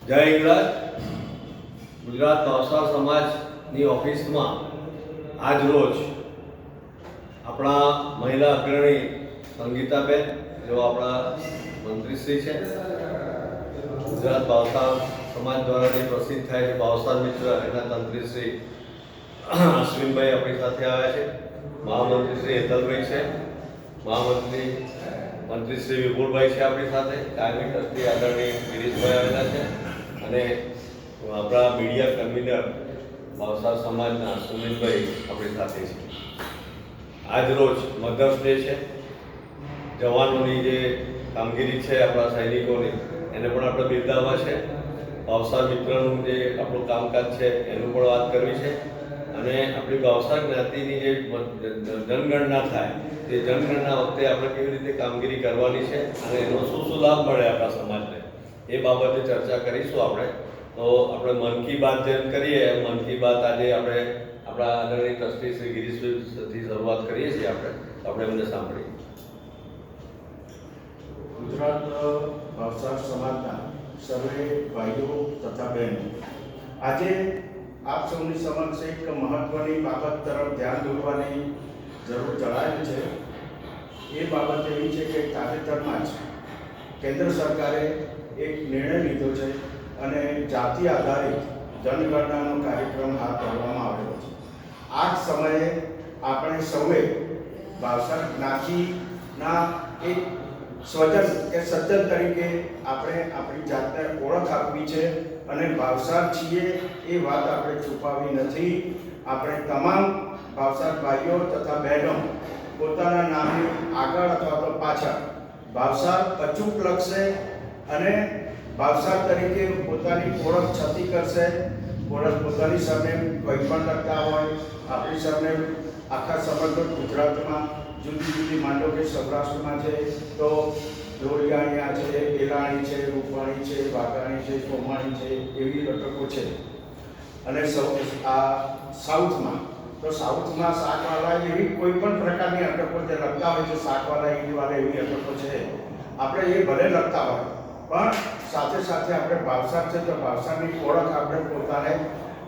જય હિંગળાજ. ગુજરાત નવસાર સમાજની ઓફિસમાં આજ રોજ આપણા મહિલા અગ્રણી સંગીતાબેન, જેઓ આપણા મંત્રીશ્રી છે, ગુજરાત ભાવસાર સમાજ દ્વારા જે પ્રસિદ્ધ થાય છે ભાવસાર મિત્ર, એના તંત્રીશ્રી અશ્વિનભાઈ આપણી સાથે આવ્યા છે, મહામંત્રીશ્રી હેતલભાઈ છે, મંત્રીશ્રી વિપુલભાઈ છે આપણી સાથે, કાયમી ટ્રસ્ટી આદરણીય ગિરીશભાઈ આવેલા છે, અને આપણા મીડિયા કન્વીનર ભાવસાર સમાજના સુમિતભાઈ આપણી સાથે છે. આજ રોજ મધર્સ ડે છે. જવાનોની જે કામગીરી છે, આપણા સૈનિકોની, એને પણ આપણે બિરદાવવા છે. ભાવસાર મિત્રનું જે આપણું કામકાજ છે એનું પણ વાત કરવી છે, અને આપણી ભાવસાર જ્ઞાતિની જે જનગણના થાય તે જનગણના વખતે આપણે કેવી રીતે કામગીરી કરવાની છે અને એનો શું શું લાભ મળે આપણા સમાજને, એ બાબતે ચર્ચા કરીશું આપણે. તો આપણે મન કી બાત જેમ કરીએ, મન કી બાત આજે આપણે આપણા આદરણીય ટ્રસ્ટી શ્રી ગિરીશભાઈથી શરૂઆત કરીએ છીએ. આપણે એમને સાંભળીએ. ગુજરાત ભાવસાર સમાજના સર્વે ભાઈઓ તથા બહેનો, આજે આપ સૌની સમક્ષ એક મહત્વની બાબત તરફ ધ્યાન દોરવાની જરૂર જણાવી છે. એ બાબત એવી છે કે તાજેતરમાં જ કેન્દ્ર સરકારે એક નિર્ણય લીધો છે અને જાતિ આધારિત જનગણનાનો કાર્યક્રમ હાથ ધરવામાં આવેલો છે. આ જ સમયે આપણે સૌએ ભાવસાર જ્ઞાતિના એક સ્વજન કે સજ્જન તરીકે આપણે આપણી જાતને ઓળખ આપવી છે, અને ભાવસાર છીએ એ વાત આપણે છુપાવી નથી. આપણે તમામ ભાવસાર ભાઈઓ તથા બહેનો પોતાના નામની આગળ અથવા તો પાછળ ભાવસાર અચૂક લખશે અને ભાવસાર તરીકે પોતાની ઓળખ છતી કરશે. પોતાની સરનેમ કોઈ પણ લખતા હોય, આપણી સરનેમ આખા સમગ્ર ગુજરાતમાં જુદી જુદી, માંડો કે સૌરાષ્ટ્રમાં છે તો લોરિયાણિયા છે, એલાણી છે, રૂપાણી છે, વાઘાણી છે, સોમાણી છે, એવી અટકો છે. અને સાઉથમાં શાકવાલા એવી કોઈ પણ પ્રકારની અટકો જે લખતા હોય છે, શાકવાલા ઈડવાલા એવી અટકો છે. આપણે એ ભલે લખતા હોય, પણ સાથે સાથે આપણે ભાવસાર છે તો ભાવસારની ઓળખ આપણે પોતાને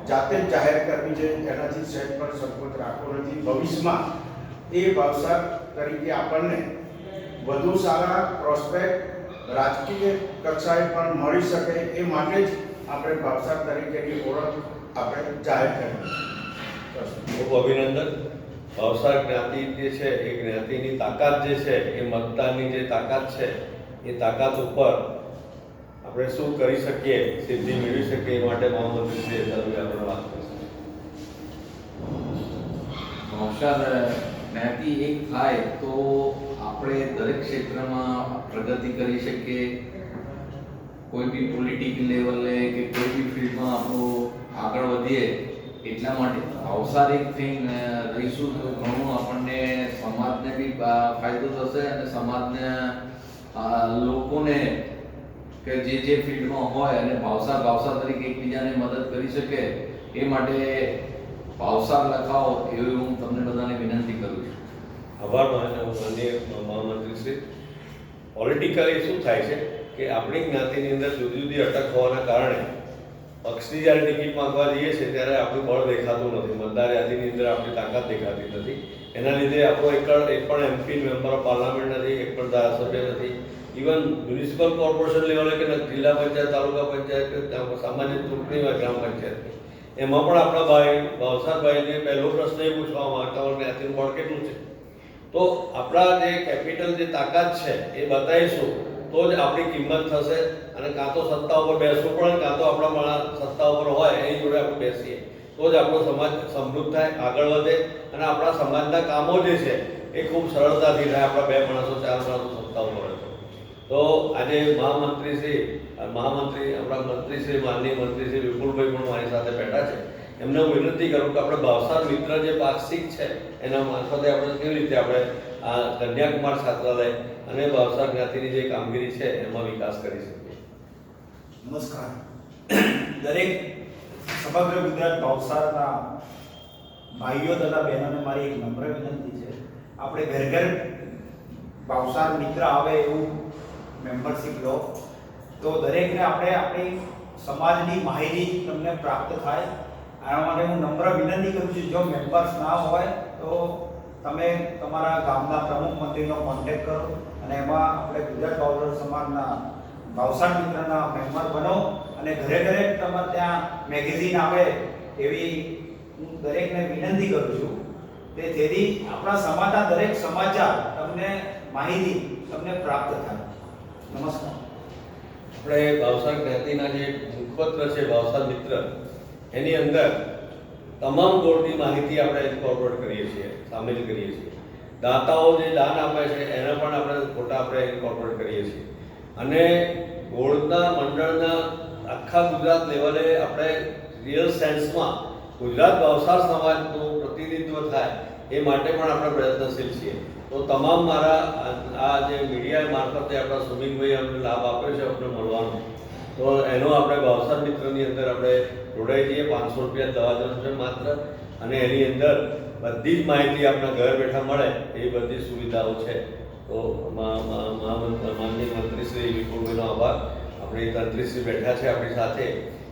જાતે જ જાહેર કરવી છે. એનાથી સહેજ પણ સંકોચ રાખવો નથી. ભવિષ્યમાં એ ભાવસાર તરીકે આપણને વધુ સારા પ્રોસ્પેક્ટ રાજકીય કક્ષાએ પણ મળી શકે, એ માટે જ આપણે ભાવસાર તરીકેની ઓળખ આપણે જાહેર કરવી. ખૂબ અભિનંદન. ભાવસાર જ્ઞાતિ જે છે એ જ્ઞાતિની તાકાત જે છે, એ મતદાનની જે તાકાત છે, એ તાકાત ઉપર આપણે શું કરી શકીએ, સિદ્ધિ મેળવી શકીએ, એ માટે મહામંત્રી શ્રી આપણે વાત કરીશું. ભાવસાર જ્ઞાતિ એક થાય તો આપણે દરેક ક્ષેત્રમાં પ્રગતિ કરી શકીએ. કોઈ બી પોલિટિકલ લેવલે કે કોઈ બી ફિલ્ડમાં આપણું આગળ વધીએ. એટલા માટે ભાવસાર એક થઈને રહીશું તો ઘણું આપણને સમાજને બી ફાયદો થશે, અને સમાજને લોકોને કે જે ફિલ્ડમાં હોય અને ભાવસાર તરીકે એકબીજાને મદદ કરી શકે, એ માટે ભાવસાર લખાવો એવી હું તમને બધાને વિનંતી કરું છું. આભાર માન્ય મહામંત્રી શ્રી. પોલિટિકલી શું થાય છે કે આપણી જ્ઞાતિની અંદર જુદી જુદી અટક હોવાના કારણે પક્ષની જ્યારે ટિકિટ માંગવા જઈએ છીએ ત્યારે આપણું બળ દેખાતું નથી, મતદાર યાદીની અંદર આપણી તાકાત દેખાતી નથી. એના લીધે આપણો એક પણ એમપી મેમ્બર ઓફ પાર્લામેન્ટ નથી, એક પણ ધારાસભ્ય નથી. ઇવન મ્યુનિસિપલ કોર્પોરેશન લેવલે કે જિલ્લા પંચાયત, તાલુકા પંચાયત કે સામાન્ય ચૂંટણી હોય ગ્રામ પંચાયતની, એમાં પણ આપણા ભાવસારભાઈને પહેલો પ્રશ્ન એ પૂછવામાં આવે કે જ્ઞાતિનું બળ કેટલું છે. તો આપણા જે કેપિટલ જે તાકાત છે એ બતાવીશું તો જ આપણી કિંમત થશે. અને કાં તો સત્તા ઉપર બેસવું પડે, કાં તો આપણા માણસ સત્તા ઉપર હોય એની જોડે આપણે બેસીએ, તો જ આપણો સમાજ સમૃદ્ધ થાય, આગળ વધે, અને આપણા સમાજના કામો જે છે એ ખૂબ સરળતાથી થાય. આપણા બે માણસો, ચાર માણસો સત્તા ઉપર હોય તો આજે આપણા મંત્રીશ્રી, માનનીય મંત્રીશ્રી વિપુલભાઈ પણ મારી સાથે બેઠા છે. એમને હું વિનંતી કરું કે આપણે ભાવસાર મિત્ર જે પાક્ષિક છે એના મારફતે આપણે કેવી રીતે આપણે આ કન્યાકુમાર છાત્રાલય અને ભાવસાર જ્ઞાતિની જે કામગીરી છે એમાં વિકાસ કરી શકીએ. નમસ્કાર. દરેક સમગ્ર ગુજરાત ભાવસારના ભાઈઓ તથા બહેનોને મારી એક નમ્ર વિનંતી છે, આપણે ઘર ઘર ભાવસાર મિત્ર આવે એવું મેમ્બરશિપ લો, તો દરેકને આપણે આપણી સમાજની માહિતી તમને પ્રાપ્ત થાય. આના માટે હું નમ્ર વિનંતી કરું છું, જો મેમ્બર્સ ના હોય તો તમે તમારા ગામના પ્રમુખ મંત્રીનો કોન્ટેક્ટ કરો અને એમાં આપણે ગુજરાત બાવદર સમાજના ભાવસાર મિત્રના મેમ્બર બનો અને ઘરે ઘરે તમારે ત્યાં મેગેઝિન આવે એવી હું દરેકને વિનંતી કરું છું. તેથી આપણા સમાજના દરેક સમાચાર તમને માહિતી તમને પ્રાપ્ત થાય. નમસ્કાર. આપણે ભાવસાર જ્ઞાતિના જે મુખપત્ર છે ભાવસાર મિત્ર, એની અંદર તમામ ગોળની માહિતી આપણે ઇન્કોર્પોરેટ કરીએ છીએ, સામેલ કરીએ છીએ. દાતાઓ જે દાન આપે છે એના પણ આપણે ફોટા આપણે ઇન્કોર્પોરેટ કરીએ છીએ. અને ગોળના મંડળના આખા ગુજરાત લેવલે આપણે રિયલ સેન્સમાં ગુજરાત ભાવસાર સમાજનું પ્રતિનિધિત્વ થાય એ માટે પણ આપણે પ્રયત્નશીલ છીએ. તો તમામ મારા આ જે મીડિયા મારફતે આપણા સુમિતભાઈ અમને લાભ આપ્યો છે આપણે મળવાનો, તો એનો આપણે ભાવસાર મિત્રની અંદર આપણે જોડાઈ જઈએ. 500 રૂપિયા દવા જરૂર છે માત્ર, અને એની અંદર બધી જ માહિતી આપણે ઘર બેઠા મળે એ બધી સુવિધાઓ છે. તો માનનીય મંત્રી શ્રી વિપુલભાઈનો આભાર. આપણી તંત્રીશ્રી બેઠા છે આપણી સાથે,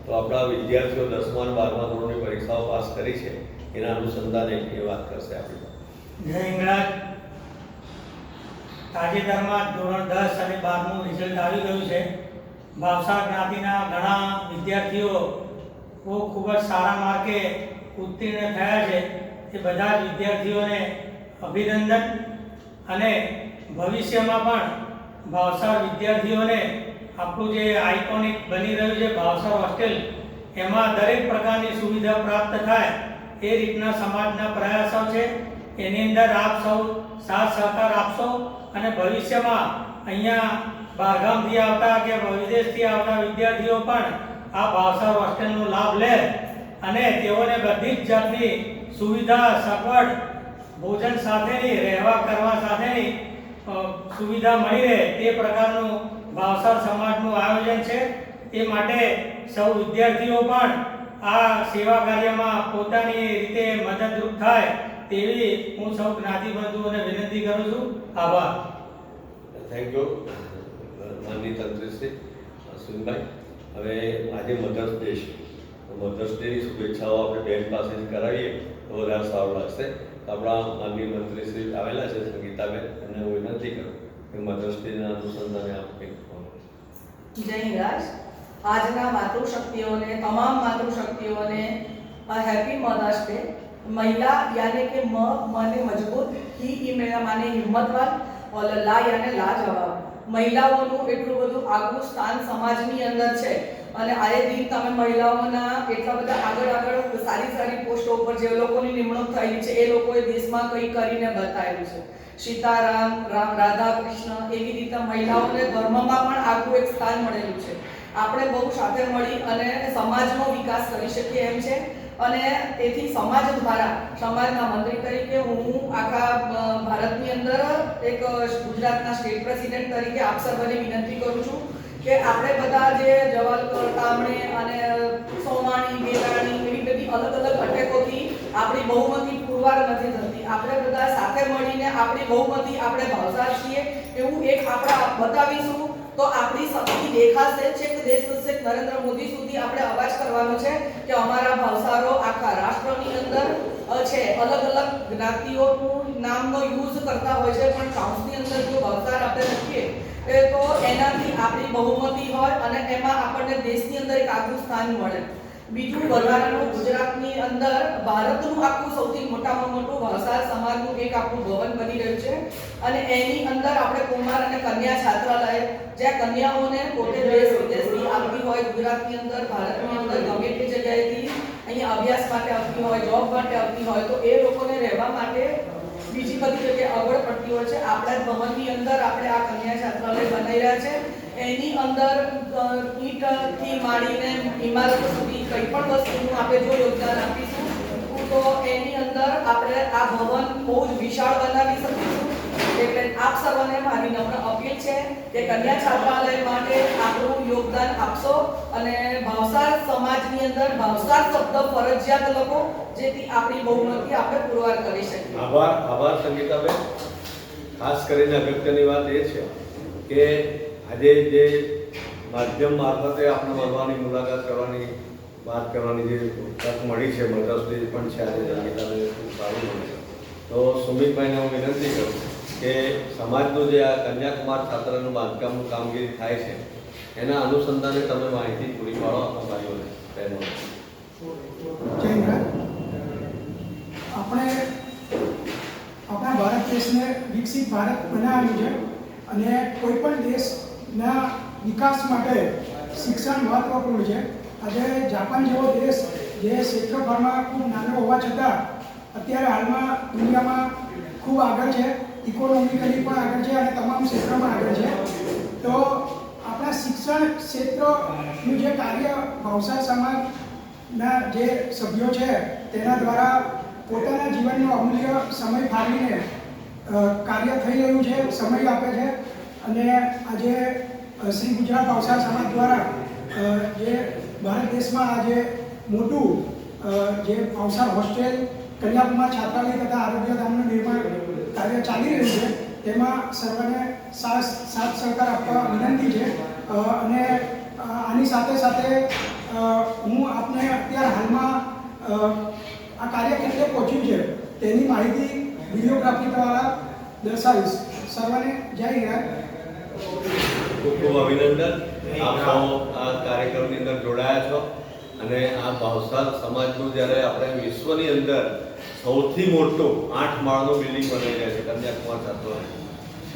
તો આપણા વિદ્યાર્થીઓ 10મા અને 12મા ધોરણની પરીક્ષાઓ પાસ કરી છે એના અનુસંધાને એ વાત કરશે આપણી. જય હિંગળાજ. તાજેતરમાં ધોરણ 10 અને 12મું રિઝલ્ટ આવી ગયું છે. ભાવસાર જ્ઞાતિના ઘણા વિદ્યાર્થીઓ ખૂબ જ સારા માર્કે ઉત્તીર્ણ થયા છે. એ બધા જ વિદ્યાર્થીઓને અભિનંદન. અને ભવિષ્યમાં પણ ભાવસાર વિદ્યાર્થીઓને આપણું જે આઇકોનિક બની રહ્યું છે ભાવસાર હોસ્ટેલ, એમાં દરેક પ્રકારની સુવિધા પ્રાપ્ત થાય એ રીતના સમાજના પ્રયાસો છે. એની અંદર આપ સૌ સાથ સહકાર આપશો અને ભવિષ્યમાં અહીંયા બહારગામથી આવતા કે વિદેશથી આવતા વિદ્યાર્થીઓ પણ આ ભાવસાર હોસ્ટેલનો લાભ લે અને તેઓને બધી જ જાતની સુવિધા, સગવડ, ભોજન સાથેની, રહેવા કરવા સાથેની સુવિધા મળી રહે તે પ્રકારનું ભાવસાર સમાજનું આયોજન છે. એ માટે સૌ વિદ્યાર્થીઓ પણ આ સેવા કાર્યમાં પોતાની રીતે મદદરૂપ થાય તેવી હું સૌ જ્ઞાતિ બંધુઓને વિનંતી કરું છું. આભાર. થેન્ક યુ માનનીય તંત્રીશ્રી સુનભાઈ. હવે આજે મધર્સ ડે છે, તો મધર્સ ડેની શુભેચ્છાઓ આપણે બેન પાસેથી કરાવીએ તો વધારે સારું લાગશે. આપણા માનનીય મંત્રીશ્રી આવેલા છે સંગીતાબેન, એમને હું વિનંતી કરું કે મધર્સ ડેના અનુસંધાને આપ કંઈક કહો. જય હિંગળાજ. આજના માતૃશક્તિઓને, તમામ માતૃશક્તિઓને હેપી મધર્સ ડે. महिला यानी कि माने मजबूत, ही मेरा माने हिम्मतवान, और ला यानी लाजवाब. મહિલાઓનું એટલું બધું આગવું સ્થાન સમાજની અંદર છે અને આએ દિન તમે મહિલાઓના એટલા બધા આગળ સારી પોસ્ટો ઉપર જે લોકોની નિમણૂક થયેલી છે એ લોકોએ દેશમાં કંઈ કરીને બતાવ્યું છે. સીતારામ, રાધા કૃષ્ણ, એવી રીતે મહિલાઓને ધર્મમાં પણ આગવું એક સ્થાન મળેલું છે. આપણે બહુ સાથે મળી અને સમાજનો વિકાસ કરી શકીએ એમ છે. અને તેથી સમાજ દ્વારા, સમાજના મંત્રી તરીકે હું આખા ભારતની અંદર એક ગુજરાતના સ્ટેટ પ્રેસિડેન્ટ તરીકે આપ સર્વને વિનંતી કરું છું કે આપણે બધા જે જવાલકર, તામણે અને સોમાણી, બેરાણી એવી બધી અલગ અટેકોથી આપણી બહુમતી પુરવાર નથી થતી. આપણે બધા સાથે મળીને આપણી બહુમતી, આપણે ભાવસાર છીએ એવું એક આપણે બતાવીશું તો આપણી શક્તિ દેખાશે. છેક દેશ છેક નરેન્દ્ર મોદી સુધી આપણે અવાજ કરવાનો છે કે અમારા ભાવસારો આખા રાષ્ટ્રની અંદર છે. અલગ જ્ઞાતિઓનું નામનો યુઝ કરતા હોય છે, પણ કાઉન્સની અંદર જો ભાવસાર આપણે લખીએ તો એનાથી આપણી બહુમતી હોય અને એમાં આપણને દેશની અંદર એક આગવું સ્થાન મળે. બીજું વધારાનું, ગુજરાતની અંદર ભારતનું આખું સૌથી મોટામાં મોટું ભાવસાર સમાજનું એક આપણું ભવન બની રહ્યું છે અને એની અંદર આપણે કુમાર અને કન્યા છાત્રાલય, જ્યાં કન્યાઓને પોતે દેશ વિદેશથી આવતી હોય, ગુજરાતની અંદર, ભારતની અંદર ગમે તે જગ્યાએથી અહીંયા અભ્યાસ માટે આવતી હોય, જોબ માટે આવતી હોય, તો એ લોકોને રહેવા માટે બીજી બધી જગ્યાએ અગવડ પડતી હોય છે. આપણા ભવનની અંદર આપણે આ કન્યા છાત્રાલય બનાવી રહ્યા છે. એની અંદર ઈંટથી માંડીને ઇમારત સુધી કંઈ પણ વસ્તુનું આપણે જો યોગદાન આપીશું તો એની અંદર આપણે આ ભવન બહુ જ વિશાળ બનાવી શકીશું. એટલે આપ સર્વને મારી નમ્ર અપીલ છે કે કન્યા છાત્રાલય માટે આપણું યોગદાન આપશો અને ભાવસાર સમાજની અંદર ભાવસાર શબ્દ ફરજિયાત લખો, જેથી આપણી બહુમતી આપણે પુરવાર કરી શકીએ. આભાર સંગીતાબેન. ખાસ કરીને અગત્યની વાત એ છે કે આજે જે માધ્યમ મારફતે આપણે મળવાની મુલાકાત કરવાની વાત કરવાની જે તક મળી છે, મધર્સ ડે પણ છે આજે જર્નીતાને ખૂબ સારું મળે. તો સુમિતભાઈને હું વિનંતી કરું કે સમાજનું જે આ કન્યાકુમાર છાત્રાનું બાંધકામનું કામગીરી થાય છે એના અનુસંધાને તમે માહિતી પૂરી પાડો આપણા ભાઈઓને બહેનોને. જય હિન્દ. આપણે આપણા ભારત દેશને વિકસિત ભારત બનાવ્યું છે અને કોઈ પણ દેશના વિકાસ માટે શિક્ષણ મહત્વપૂર્ણ છે. આજે જાપાન જેવો દેશ જે ક્ષેત્રફળમાં ખૂબ નાનો હોવા છતાં અત્યારે હાલમાં દુનિયામાં ખૂબ આગળ છે, ઇકોનોમિકલી પણ આગળ છે અને તમામ ક્ષેત્રમાં આગળ છે. તો આપણા શિક્ષણ ક્ષેત્રનું જે કાર્ય ભાવસાર સમાજના જે સભ્યો છે તેના દ્વારા પોતાના જીવનનો અમૂલ્ય સમય ફાળવીને કાર્ય થઈ રહ્યું છે, સમય આપે છે. અને આજે શ્રી ગુજરાત ભાવસાર સમાજ દ્વારા જે ભારત દેશમાં આજે મોટું જે ભાવસાર હોસ્ટેલ, કન્યાકુમાર છાત્રાલય તથા આરોગ્યધામનું નિર્માણ કાર્ય ચાલી રહ્યું છે તેમાં સર્વને સાથ સહકાર આપવા વિનંતી છે. અને આની સાથે સાથે હું આપને અત્યારે હાલમાં આ કાર્ય કેટલે પહોંચ્યું છે તેની માહિતી વિડીયોગ્રાફી દ્વારા દર્શાવીશ. સર્વને જય હિન્દ. ખૂબ ખૂબ અભિનંદન. આપ સૌ આ કાર્યક્રમની અંદર જોડાયા છો અને આ ભાવસાર સમાજનું જ્યારે આપણે વિશ્વની અંદર સૌથી મોટું 8 માળનું બિલ્ડિંગ બનાવી રહ્યા છે કન્યાકુમાર છાત્રાલય,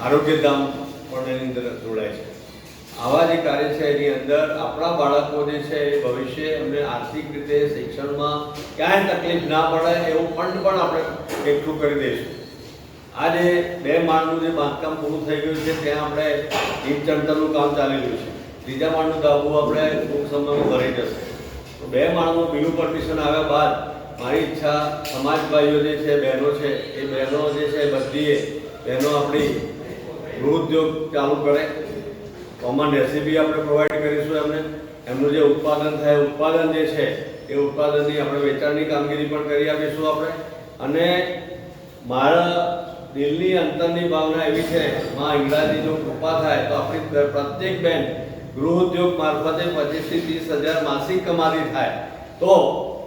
આરોગ્યધામ પણ એની અંદર જોડાય છે. આવા જે કાર્ય છે એની અંદર આપણા બાળકો જે છે એ ભવિષ્ય એમને આર્થિક રીતે શિક્ષણમાં ક્યાંય તકલીફ ના પડે એવું ફંડ પણ આપણે એકઠું કરી દઈશું. આજે 2 માળનું જે બાંધકામ પૂરું થઈ ગયું છે ત્યાં આપણે ઈંટ ચણતરનું કામ ચાલી રહ્યું છે. 3જા માળનું ધાબુ આપણે ટૂંક સમયમાં ભરાઈ જશે. તો 2 માળનું બીજું પરમિશન આવ્યા બાદ મારી ઈચ્છા સમાજ ભાઈઓ જે છે, બહેનો છે, એ બહેનો જે છે બધીએ બહેનો આપણી ગૃહ ઉદ્યોગ ચાલુ કરે. કોમન રેસીપી આપણે પ્રોવાઈડ કરીશું એમને. એમનું જે ઉત્પાદન થાય ઉત્પાદન જે છે એ ઉત્પાદનની આપણે વેચાણની કામગીરી પણ કરી આપીશું આપણે. અને મારા દિલની અંતરની ભાવના એવી છે, માં ઈંગળાની જો કૃપા થાય તો આપણી પ્રત્યેક બેન ગૃહ ઉદ્યોગ મારફતે 25 થી 30 હજાર માસિક કમાણી થાય તો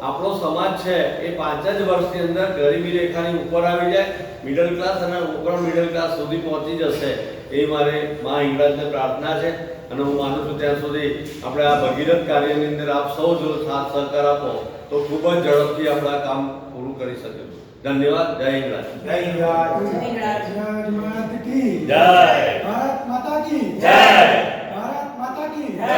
આપણો સમાજ છે એ 5 જ વર્ષની અંદર ગરીબી રેખાની ઉપર આવી જાય, મિડલ ક્લાસ અને ઉપર મિડલ ક્લાસ સુધી પહોંચી જશે. એ મારે માં ઈંગળાજને પ્રાર્થના છે. અને હું માનું છું ત્યાં સુધી આપણે આ ભગીરથ કાર્યની અંદર આપ સૌ જો સાથ સહકાર આપો તો ખૂબ જ ઝડપથી આપણે આ કામ પૂરું કરી શકીશું. ધન્યવાદ. જય હિન્દ. જય હિન્દ. ગુજરાત માતા કી જય. ભારત માતા કી જય. ભારત માતા કી જય.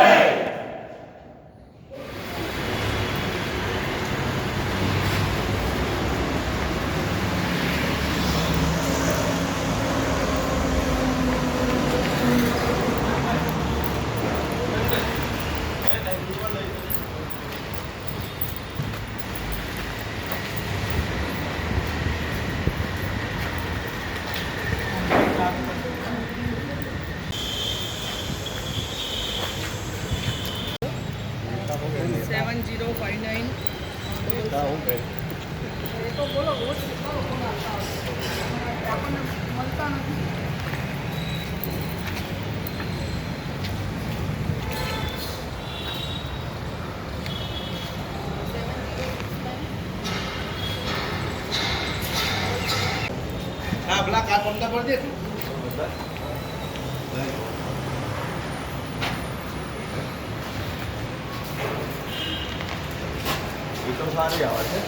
એ તો સારી આવે છે.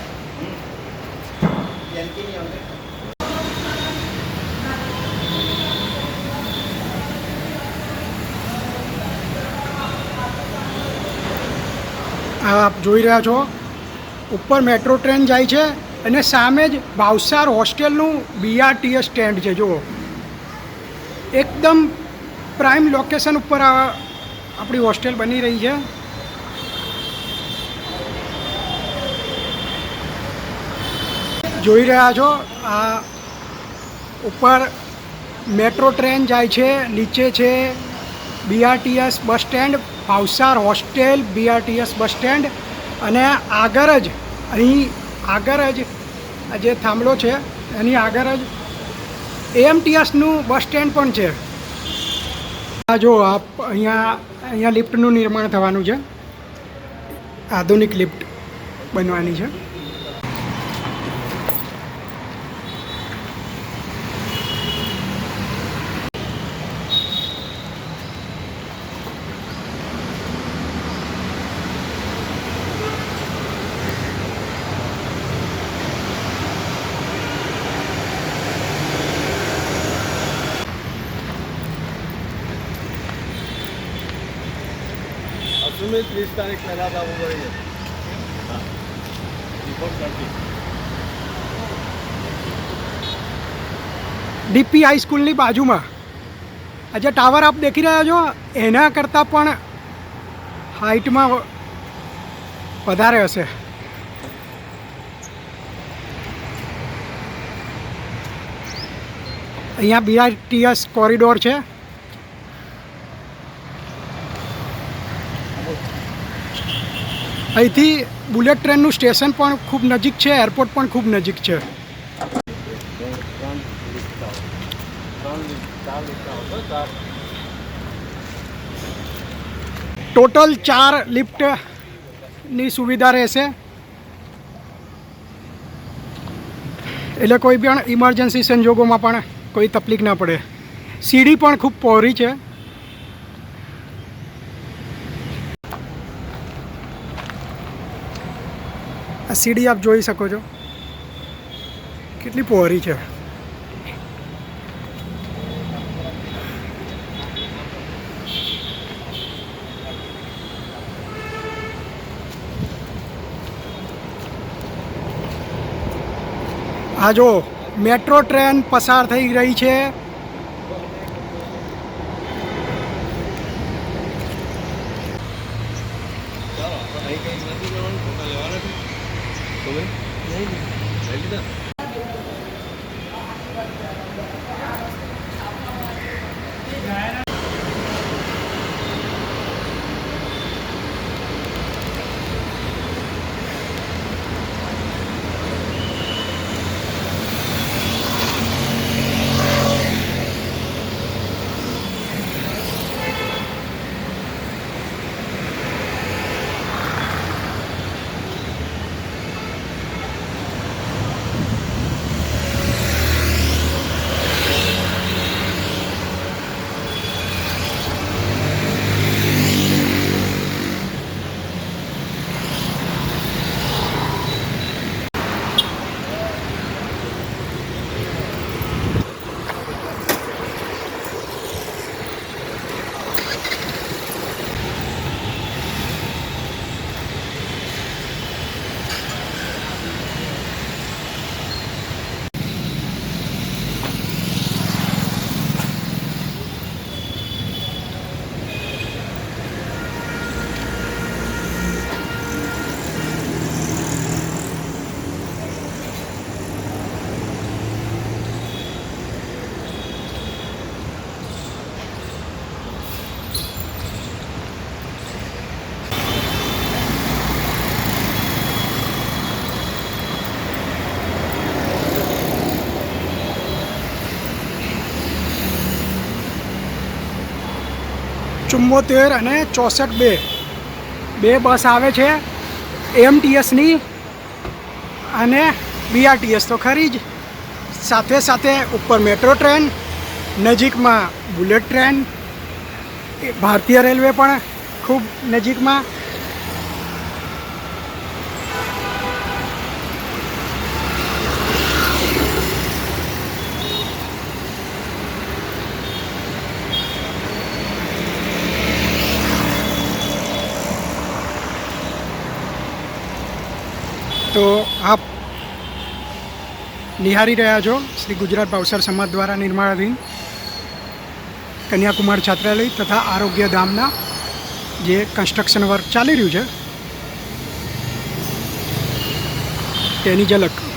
આપ જોઈ રહ્યા છો ઉપર મેટ્રો ટ્રેન જાય છે અને સામે જ ભાવસાર હોસ્ટેલનું BRTS સ્ટેન્ડ છે. જુઓ, એકદમ પ્રાઇમ લોકેશન ઉપર આપણી હોસ્ટેલ બની રહી છે. જોઈ રહ્યા છો આ ઉપર મેટ્રો ટ્રેન જાય છે, નીચે છે BRTS bus stand, Bhavsar hostel BRTS bus stand. અને આગળ જ અહીં આગળ જ આ જે થાંભલો છે એની આગળ જ AMTSનું બસ સ્ટેન્ડ પણ છે. આ જો આપ અહીંયા અહીંયા લિફ્ટનું નિર્માણ થવાનું છે, આધુનિક લિફ્ટ બનવાની છે. અસુમે 30 તારીખ પહેલાં આવવું પડે છે. હા, રિપોર્ટ કરતી. ડીપી હાઈસ્કૂલની બાજુમાં આ જે ટાવર આપ દેખી રહ્યા છો એના કરતાં પણ હાઇટમાં વધારે હશે. અહીંયા BRTS કોરિડોર છે. અહીંથી બુલેટ ટ્રેનનું સ્ટેશન પણ ખૂબ નજીક છે, એરપોર્ટ પણ ખૂબ નજીક છે. ટોટલ 4 લિફ્ટની સુવિધા રહેશે, એટલે કોઈ પણ ઇમરજન્સી સંજોગોમાં પણ કોઈ તકલીફ ના પડે. સીડી પણ ખૂબ પહોળી છે. આ સીડી આપ જોઈ શકો છો કેટલી પહોળી છે. આ જો મેટ્રો ટ્રેન પસાર થઈ રહી છે. ચાલો, આપણે અહીં કંઈ નથી કરવાનું, ફોટા લેવાના છે. તમે લઈ લીધા? ચુમ્મોતેર અને 64 બે બસ આવે છે, AMTSની અને BRTS તો ખરી જ, સાથે સાથે ઉપર મેટ્રો ટ્રેન, નજીકમાં બુલેટ ટ્રેન, ભારતીય રેલવે પણ ખૂબ નજીકમાં. તો આપ નિહાળી રહ્યા છો શ્રી ગુજરાત ભાવસર સમાજ દ્વારા નિર્માણાધીન કન્યાકુમાર છાત્રાલય તથા આરોગ્ય ધામના જે કન્સ્ટ્રક્શન વર્ક ચાલી રહ્યું છે તેની ઝલક.